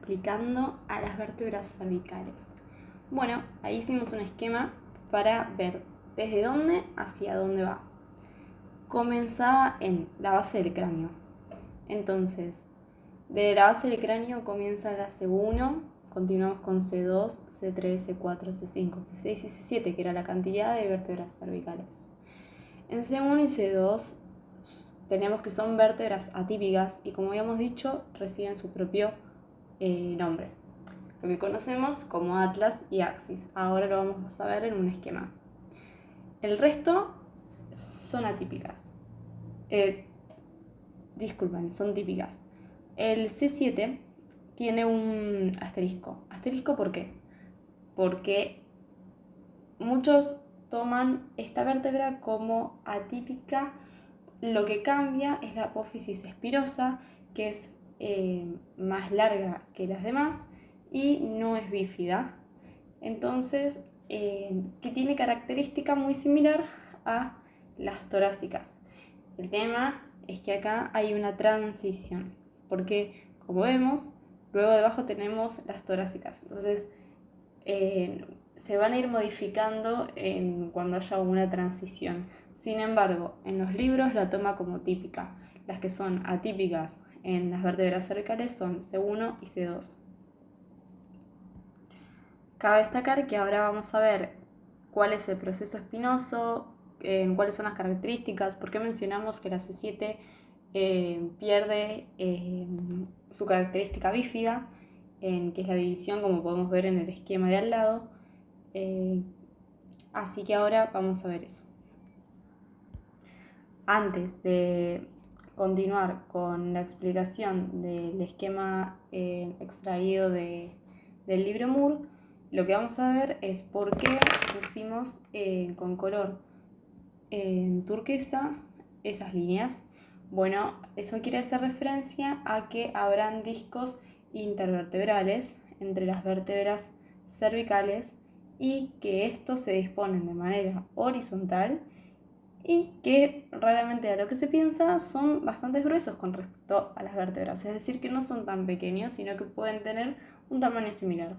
explicando a las vértebras cervicales. Bueno, ahí hicimos un esquema para ver desde dónde hacia dónde va. Comenzaba en la base del cráneo. Entonces, de la base del cráneo comienza la C1, continuamos con C2, C3, C4, C5, C6 y C7, que era la cantidad de vértebras cervicales. En C1 y C2 tenemos que son vértebras atípicas y, como habíamos dicho, reciben su propio nombre, lo que conocemos como atlas y axis. Ahora lo vamos a ver en un esquema. El resto son atípicas. Son típicas. El C7 tiene un asterisco. ¿Asterisco por qué? Porque muchos toman esta vértebra como atípica. Lo que cambia es la apófisis espirosa, que es más larga que las demás y no es bífida. Entonces, que tiene característica muy similar a las torácicas. El tema es que acá hay una transición, porque como vemos, luego debajo tenemos las torácicas. Entonces, se van a ir modificando cuando haya una transición. Sin embargo, en los libros la toma como típica. Las que son atípicas en las vértebras cervicales son C1 y C2. Cabe destacar que ahora vamos a ver cuál es el proceso espinoso, cuáles son las características, por qué mencionamos que la C7 pierde su característica bífida, que es la división, como podemos ver en el esquema de al lado. Así que ahora vamos a ver eso. Antes de continuar con la explicación del esquema extraído del libro Moore, lo que vamos a ver es por qué pusimos con color turquesa esas líneas. Bueno, eso quiere hacer referencia a que habrán discos intervertebrales entre las vértebras cervicales y que estos se disponen de manera horizontal y que raramente, a lo que se piensa, son bastante gruesos con respecto a las vértebras, es decir, que no son tan pequeños, sino que pueden tener un tamaño similar.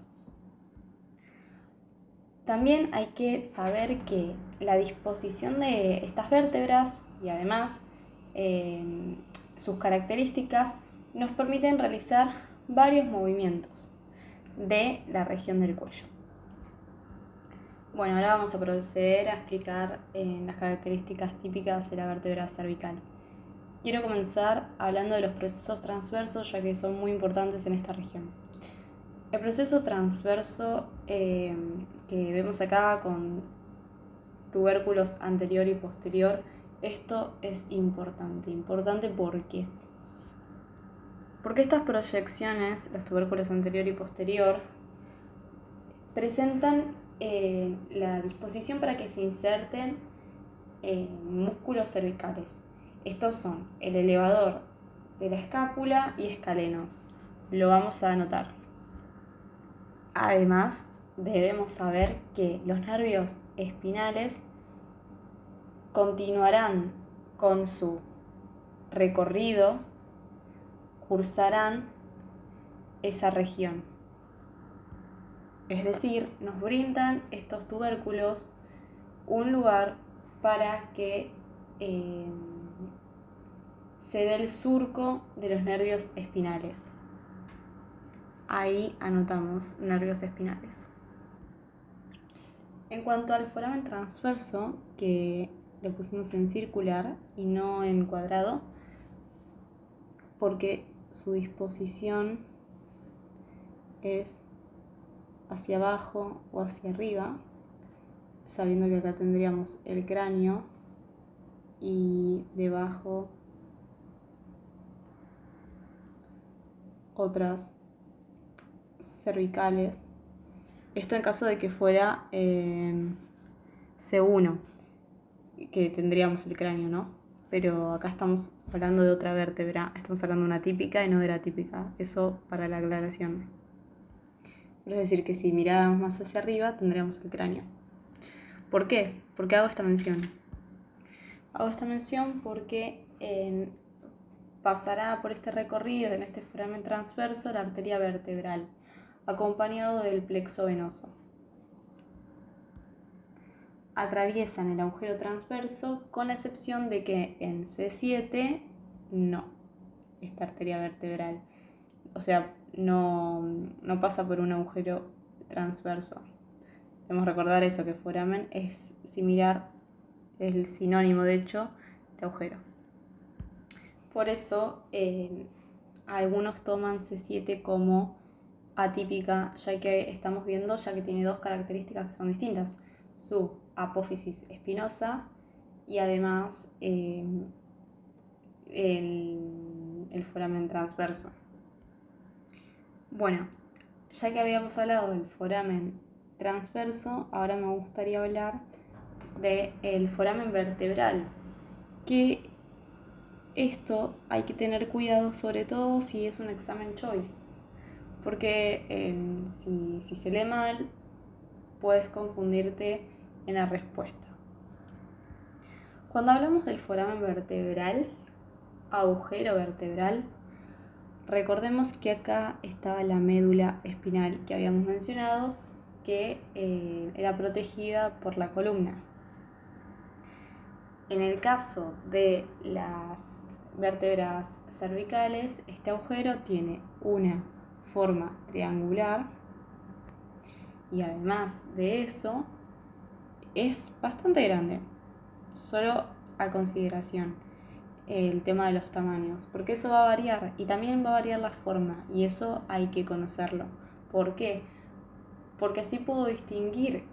También hay que saber que la disposición de estas vértebras y además sus características nos permiten realizar varios movimientos de la región del cuello. Bueno, ahora vamos a proceder a explicar las características típicas de la vértebra cervical. Quiero comenzar hablando de los procesos transversos, ya que son muy importantes en esta región. El proceso transverso que vemos acá con tubérculos anterior y posterior, esto es importante porque estas proyecciones, los tubérculos anterior y posterior, presentan la disposición para que se inserten músculos cervicales. Estos son el elevador de la escápula y escalenos. Lo vamos a anotar. Además, debemos saber que los nervios espinales continuarán con su recorrido, cursarán esa región. Es decir, nos brindan estos tubérculos un lugar para que se dé el surco de los nervios espinales. Ahí anotamos nervios espinales. En cuanto al foramen transverso, que lo pusimos en circular y no en cuadrado, porque su disposición es hacia abajo o hacia arriba, sabiendo que acá tendríamos el cráneo y debajo otras cervicales. Esto en caso de que fuera C1, que tendríamos el cráneo, ¿no? Pero acá estamos hablando de otra vértebra, estamos hablando de una típica y no de la típica, eso para la aclaración. Es decir, que si miráramos más hacia arriba tendríamos el cráneo. ¿Por qué? ¿Por qué hago esta mención? Hago esta mención porque pasará por este recorrido en este foramen transverso la arteria vertebral, acompañado del plexo venoso. Atraviesan el agujero transverso, con la excepción de que en C7 no, esta arteria vertebral. O sea, no pasa por un agujero transverso. Debemos recordar eso, que foramen es similar, es el sinónimo de hecho de agujero. Por eso algunos toman C7 como atípica, ya que estamos viendo ya que tiene dos características que son distintas: su apófisis espinosa y además el foramen transverso. Bueno, ya que habíamos hablado del foramen transverso, ahora me gustaría hablar del foramen vertebral, que esto hay que tener cuidado, sobre todo si es un examen choice, porque si se lee mal puedes confundirte en la respuesta. Cuando hablamos del foramen vertebral, agujero vertebral, recordemos que acá estaba la médula espinal que habíamos mencionado, que era protegida por la columna. En el caso de las vértebras cervicales, este agujero tiene una forma triangular y además de eso es bastante grande. Solo a consideración el tema de los tamaños, porque eso va a variar y también va a variar la forma, y eso hay que conocerlo. ¿Por qué? Porque así puedo distinguir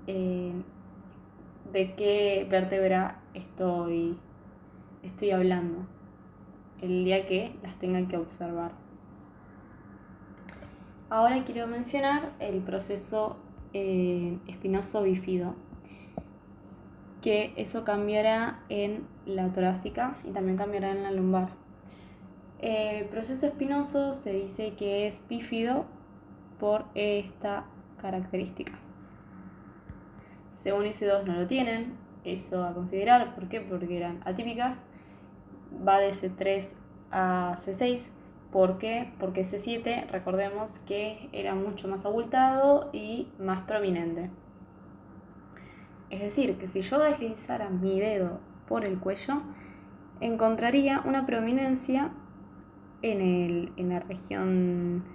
de qué vértebra estoy hablando el día que las tenga que observar. Ahora quiero mencionar el proceso espinoso bífido, que eso cambiará en la torácica y también cambiará en la lumbar. El proceso espinoso se dice que es bífido por esta característica. C1 y C2 no lo tienen, eso a considerar. ¿Por qué? Porque eran atípicas. Va de C3 a C6. ¿Por qué? Porque C7, recordemos que era mucho más abultado y más prominente. Es decir, que si yo deslizara mi dedo por el cuello, encontraría una prominencia en la región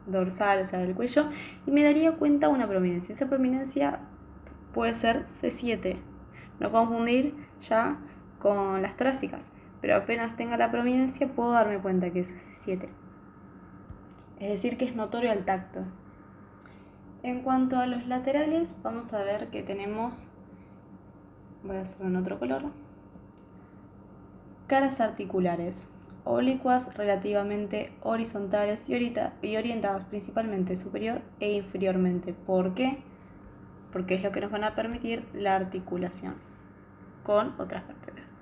dorsal, o sea, del cuello, y me daría cuenta una prominencia. Esa prominencia puede ser C7, no confundir ya con las torácicas, pero apenas tenga la prominencia puedo darme cuenta que es C7. Es decir, que es notorio al tacto. En cuanto a los laterales, vamos a ver que tenemos, voy a hacerlo en otro color, caras articulares, oblicuas, relativamente horizontales y orientadas principalmente superior e inferiormente. ¿Por qué? Porque es lo que nos van a permitir la articulación con otras vértebras.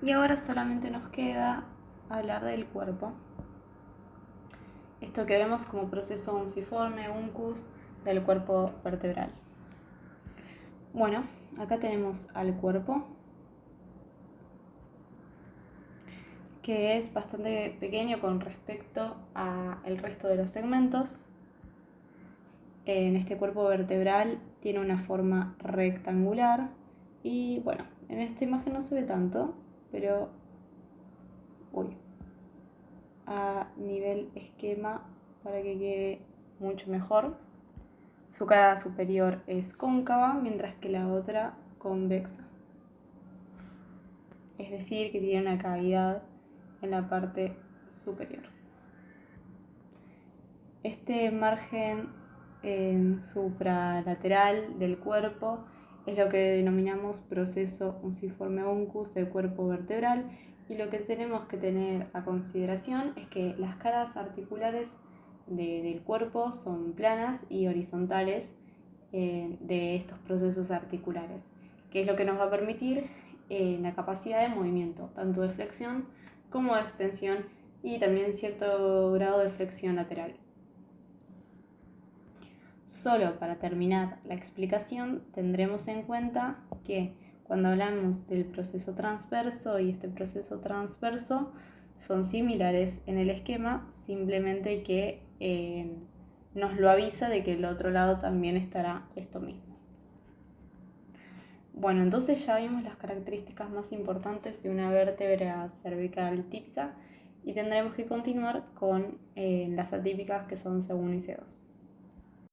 Y ahora solamente nos queda hablar del cuerpo. Esto que vemos como proceso unciforme, uncus, del cuerpo vertebral. Bueno, acá tenemos al cuerpo, que es bastante pequeño con respecto al resto de los segmentos. En este cuerpo vertebral tiene una forma rectangular y bueno, en esta imagen no se ve tanto, pero a nivel esquema para que quede mucho mejor. Su cara superior es cóncava, mientras que la otra convexa. Es decir, que tiene una cavidad en la parte superior. Este margen supralateral del cuerpo es lo que denominamos proceso unciforme uncus del cuerpo vertebral, y lo que tenemos que tener a consideración es que las caras articulares del cuerpo son planas y horizontales de estos procesos articulares, que es lo que nos va a permitir la capacidad de movimiento, tanto de flexión como de extensión, y también cierto grado de flexión lateral. Solo para terminar la explicación, tendremos en cuenta que Cuando hablamos del proceso transverso y este proceso transverso son similares en el esquema, simplemente que nos lo avisa de que el otro lado también estará esto mismo. Bueno, entonces ya vimos las características más importantes de una vértebra cervical típica y tendremos que continuar con las atípicas, que son C1 y C2.